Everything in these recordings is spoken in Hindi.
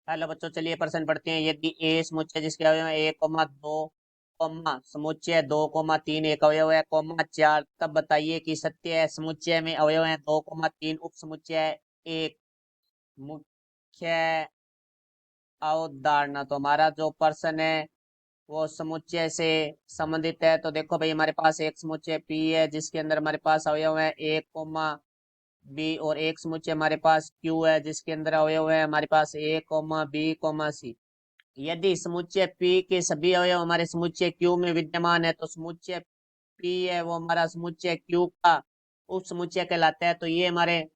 हेलो बच्चों, चलिए प्रश्न पढ़ते हैं। यदि ए समुच्चय जिसके अवयव है 1,2, समुच्चय 2,3 एक अवयव है, 4, तब बताइए कि सत्य है समुच्चय में अवयव है 2,3, उप समुच्चय एक। मुख्य अवधारणा, तो हमारा जो प्रश्न है वो समुच्चय से संबंधित है। तो देखो भाई, हमारे पास एक समुच्चय पी है जिसके अंदर हमारे पास अवयव है 1,b, और एक समुच्चय हमारे पास क्यू है जिसके अंदर अवयव है हमारे पास a,b,c। यदि समुच्चय P के सभी अवयव हमारे समुच्चय Q में विद्यमान है तो समुच्चय P है वो हमारा समुच्चय Q का उप समुच्चय कहलाता है। तो ये हमारे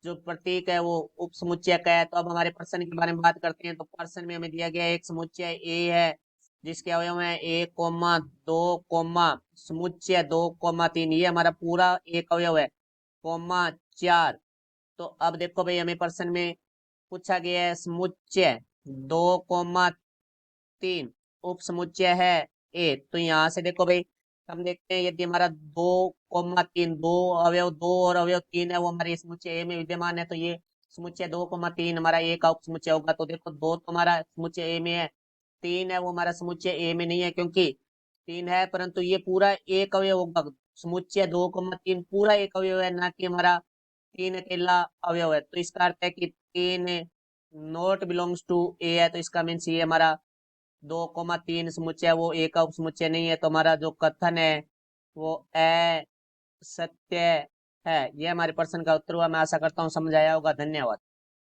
जो प्रतीक है वो उप समुच्चय का है। तो अब हमारे प्रश्न के बारे में बात करते हैं। तो प्रश्न में हमें दिया गया है एक समुच्चय A है जिसके अवयव है 1,2, समुच्चय 2,3, ये हमारा पूरा एक अवयव है, 4। तो अब देखो भाई, हमें प्रश्न में पूछा गया है समुच्चय 2,3 उप समुच्चय है ए। तो यहाँ से देखो भाई, हम देखते हैं यदि हमारा 2,3, दो अवयव 2 और अवयव 3 है वो हमारे समुच्चय ए में विद्यमान है, तो ये समुच्चय 2,3 हमारा ए का उप समुच्चय होगा। तो देखो, 2 तो हमारा समुच्चय ए में है, 3 है वो हमारा समुच्चय ए में नहीं है, क्योंकि 3 है परंतु ये पूरा एक अवयव होगा। समुच्चय 2,3 पूरा एक अवयव है, ना कि हमारा 3 अकेला अवयव है। तो इसका अर्थ है कि 3 नॉट बिलोंग्स टू ए है। तो इसका मीन्स ये हमारा 2,3 समुच्चय वो एक का उपसमुच्चय नहीं है। तो हमारा जो कथन है वो असत्य है। ये हमारे प्रश्न का उत्तर हुआ। मैं आशा करता हूँ समझ आया होगा। धन्यवाद।